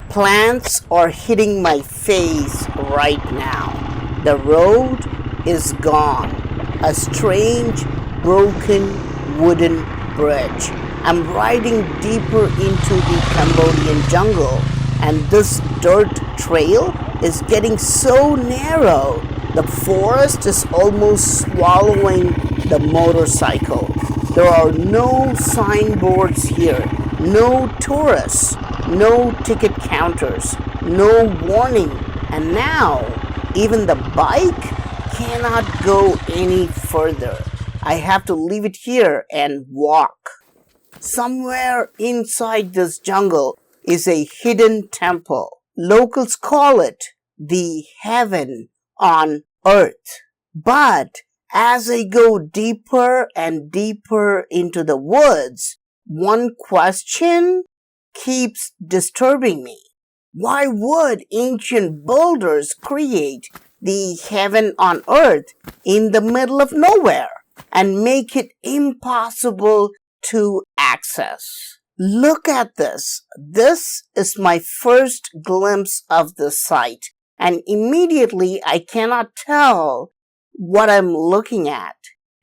Plants are hitting my face right now. The road is gone. A strange, broken wooden bridge. I'm riding deeper into the Cambodian jungle, and this dirt trail is getting so narrow. The forest is almost swallowing the motorcycle. There are no signboards here, no tourists, no ticket counters, no warning, and now even the bike cannot go any further. I have to leave it here and walk. Somewhere inside this jungle is a hidden temple. Locals call it the heaven on earth. But as I go deeper and deeper into the woods, one question keeps disturbing me. Why would ancient builders create the heaven on earth in the middle of nowhere and make it impossible to access? Look at this. This is my first glimpse of the site, and immediately I cannot tell what I'm looking at.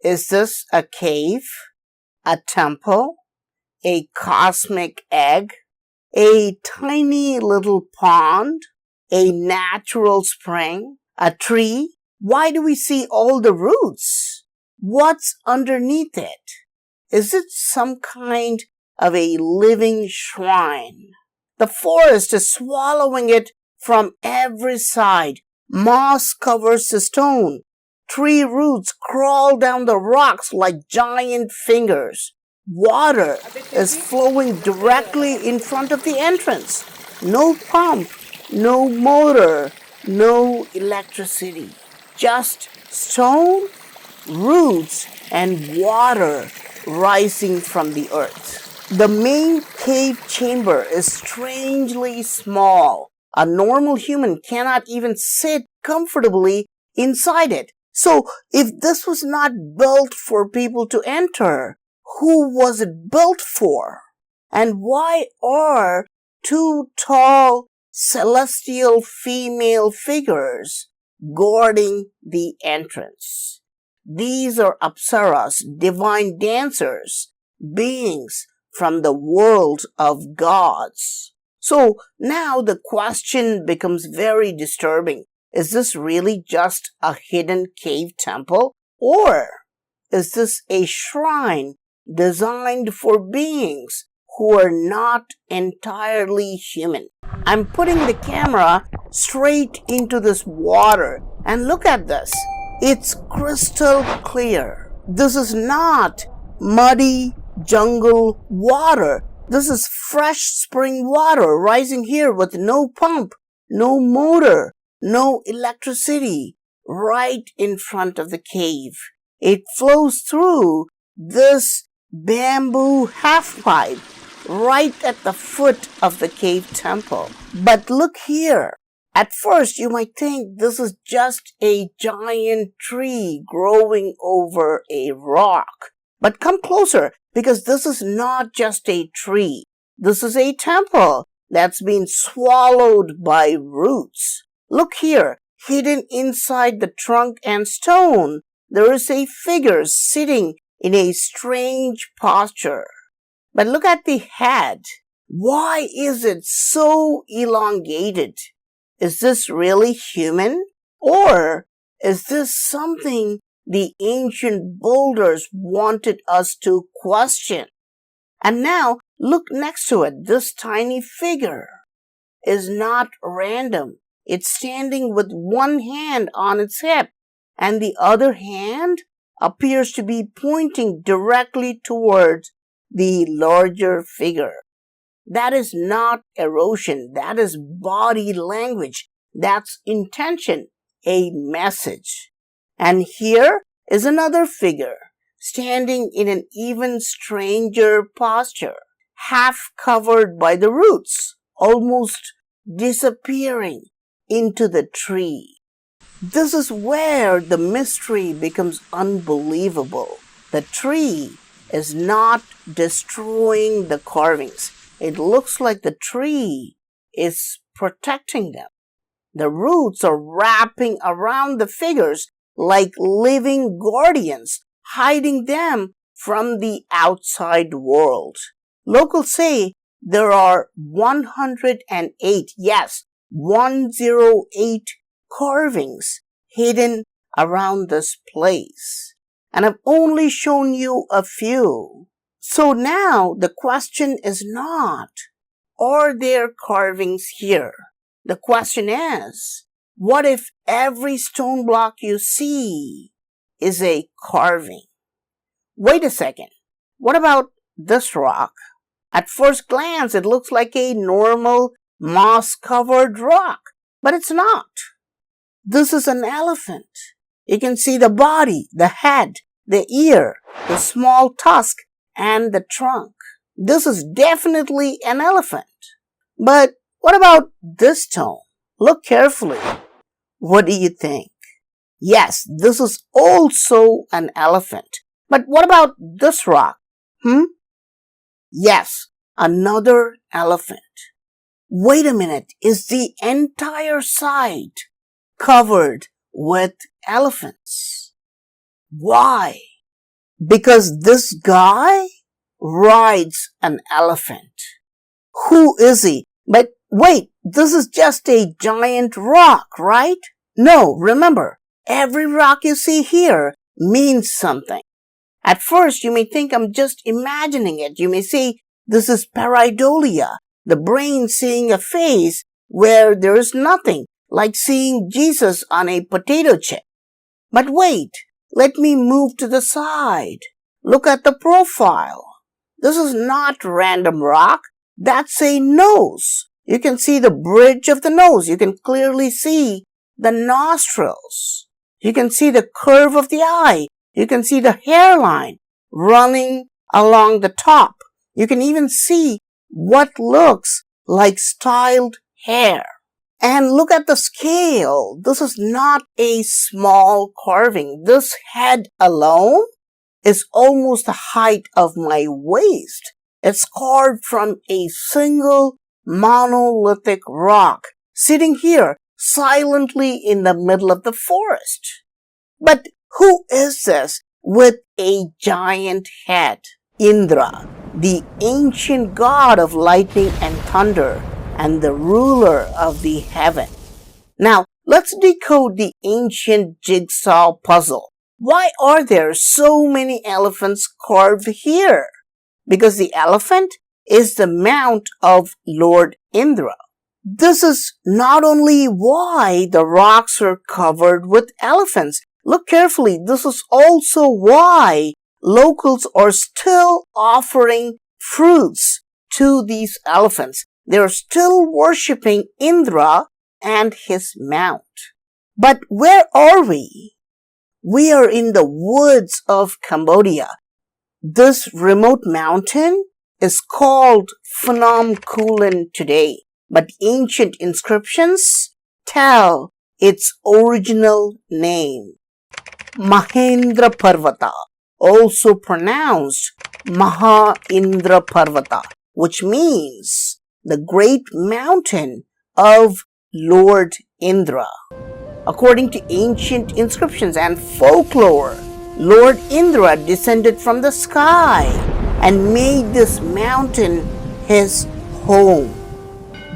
Is this a cave, a temple, a cosmic egg, a tiny little pond, a natural spring, a tree? Why do we see all the roots? What's underneath it? Is it some kind of a living shrine? The forest is swallowing it from every side. Moss covers the stone. Tree roots crawl down the rocks like giant fingers. Water is flowing directly in front of the entrance. No pump, no motor, no electricity. Just stone, roots, and water rising from the earth. The main cave chamber is strangely small. A normal human cannot even sit comfortably inside it. So, if this was not built for people to enter, who was it built for? And why are two tall celestial female figures guarding the entrance? These are apsaras, divine dancers, beings from the world of gods. So now the question becomes very disturbing. Is this really just a hidden cave temple? Or is this a shrine designed for beings who are not entirely human? I'm putting the camera straight into this water, and look at this. It's crystal clear. This is not muddy jungle water. This is fresh spring water rising here with no pump, no motor, no electricity, right in front of the cave. It flows through this bamboo half pipe right at the foot of the cave temple. But look here. At first, you might think this is just a giant tree growing over a rock. But come closer, because this is not just a tree. This is a temple that's been swallowed by roots. Look here, hidden inside the trunk and stone, there is a figure sitting in a strange posture. But look at the head. Why is it so elongated? Is this really human? Or is this something the ancient builders wanted us to question? And now, look next to it. This tiny figure is not random. It's standing with one hand on its hip, and the other hand appears to be pointing directly towards the larger figure. That is not erosion. That is body language. That's intention, a message. And here is another figure, standing in an even stranger posture, half covered by the roots, almost disappearing into the tree. This is where the mystery becomes unbelievable. The tree is not destroying the carvings. It looks like the tree is protecting them. The roots are wrapping around the figures like living guardians, hiding them from the outside world. Locals say there are 108, yes, 108 carvings hidden around this place. And I've only shown you a few. So now the question is not, are there carvings here? The question is, what if every stone block you see is a carving? Wait a second. What about this rock? At first glance, it looks like a normal moss-covered rock, but it's not. This is an elephant. You can see the body, the head, the ear, the small tusk, and the trunk. This is definitely an elephant. But what about this stone? Look carefully. What do you think? Yes, this is also an elephant. But what about this rock? Yes, another elephant. Wait a minute, is the entire side covered with elephants? Why? Because this guy rides an elephant. Who is he? But wait, this is just a giant rock, right? No, remember, every rock you see here means something. At first, you may think I'm just imagining it. You may say, this is pareidolia, the brain seeing a face where there is nothing, like seeing Jesus on a potato chip. But wait, let me move to the side. Look at the profile. This is not random rock. That's a nose. You can see the bridge of the nose. You can clearly see the nostrils. You can see the curve of the eye. You can see the hairline running along the top. You can even see what looks like styled hair. And look at the scale. This is not a small carving. This head alone is almost the height of my waist. It's carved from a single monolithic rock, sitting here silently in the middle of the forest. But who is this with a giant head? Indra, the ancient god of lightning and thunder, and the ruler of the heaven. Now, let's decode the ancient jigsaw puzzle. Why are there so many elephants carved here? Because the elephant is the mount of Lord Indra. This is not only why the rocks are covered with elephants. Look carefully, this is also why locals are still offering fruits to these elephants. They're still worshipping Indra and his mount. But where are we? We are in the woods of Cambodia. This remote mountain is called Phnom Kulen today, but ancient inscriptions tell its original name. Mahendra Parvata, also pronounced Mahendra Parvata, which means the great mountain of Lord Indra. According to ancient inscriptions and folklore, Lord Indra descended from the sky and made this mountain his home.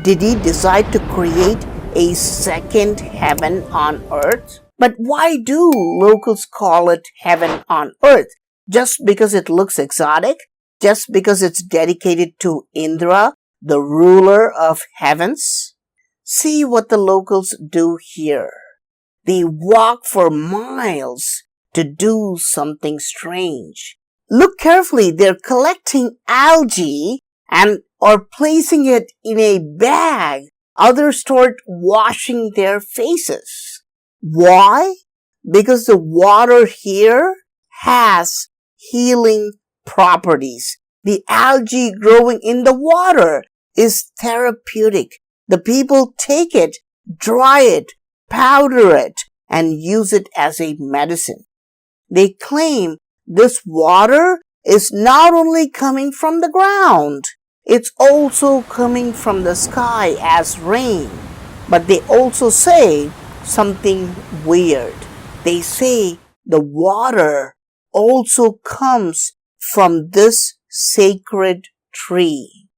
Did he decide to create a second heaven on earth? But why do locals call it heaven on earth? Just because it looks exotic? Just because it's dedicated to Indra, the ruler of heavens? See what the locals do here. They walk for miles to do something strange. Look carefully, they're collecting algae and are placing it in a bag. Others start washing their faces. Why? Because the water here has healing properties. The algae growing in the water is therapeutic. The people take it, dry it, powder it, and use it as a medicine. They claim this water is not only coming from the ground, It's also coming from the sky as rain. But they also say something weird. They say the water also comes from this sacred tree.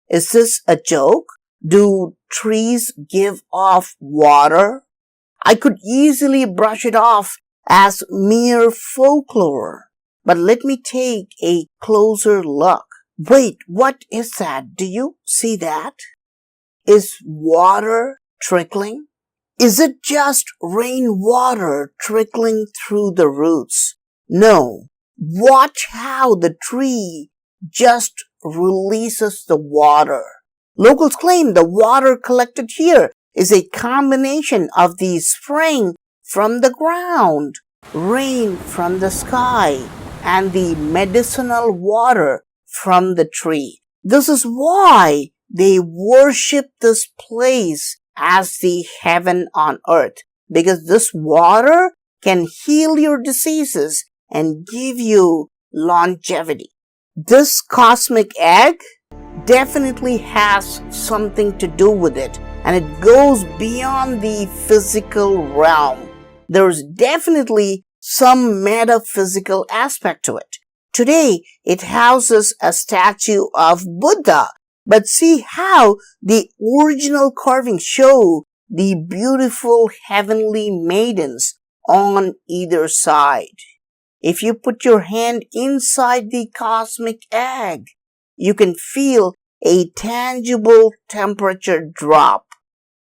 Is this a joke? Do trees give off water? I could easily brush it off as mere folklore. But let me take a closer look. Wait, what is that? Do you see that? Is water trickling? Is it just rainwater trickling through the roots? No. Watch how the tree just releases the water. Locals claim the water collected here is a combination of the spring from the ground, rain from the sky, and the medicinal water from the tree. This is why they worship this place as the heaven on earth, because this water can heal your diseases and give you longevity. This cosmic egg definitely has something to do with it, and it goes beyond the physical realm. There's definitely some metaphysical aspect to it. Today, it houses a statue of Buddha, but see how the original carvings show the beautiful heavenly maidens on either side. If you put your hand inside the cosmic egg, you can feel a tangible temperature drop.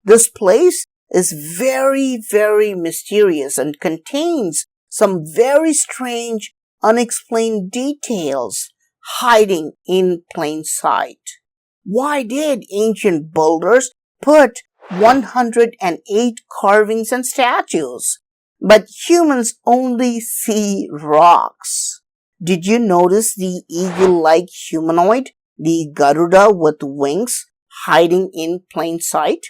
This place is very, very mysterious and contains some very strange, unexplained details hiding in plain sight. Why did ancient builders put 108 carvings and statues, but humans only see rocks? Did you notice the eagle-like humanoid, the Garuda with wings, hiding in plain sight?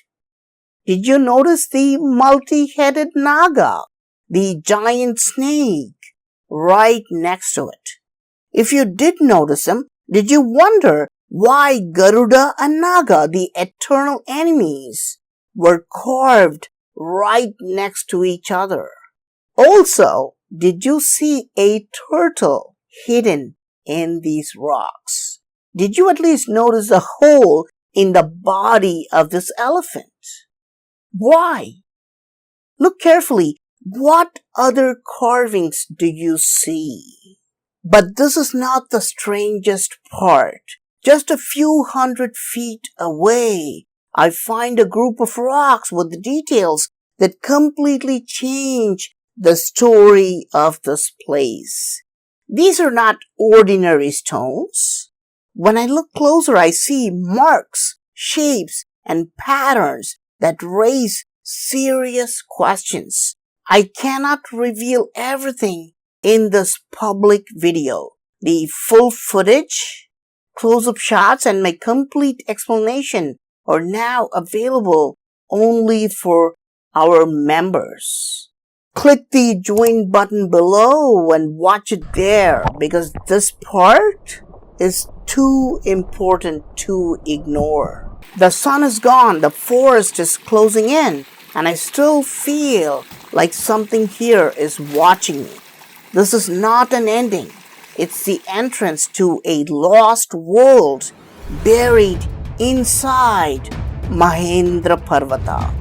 Did you notice the multi-headed Naga, the giant snake, right next to it? If you did notice him, did you wonder why Garuda and Naga, the eternal enemies, were carved right next to each other? Also, did you see a turtle hidden in these rocks? Did you at least notice a hole in the body of this elephant? Why? Look carefully. What other carvings do you see? But this is not the strangest part. Just a few 100 feet away, I find a group of rocks with details that completely change the story of this place. These are not ordinary stones. When I look closer, I see marks, shapes, and patterns that raise serious questions. I cannot reveal everything in this public video. The full footage, close-up shots, and my complete explanation are now available only for our members. Click the join button below and watch it there, because this part is too important to ignore. The sun is gone, the forest is closing in, and I still feel like something here is watching me. This is not an ending. It's the entrance to a lost world buried inside Mahendra Parvata.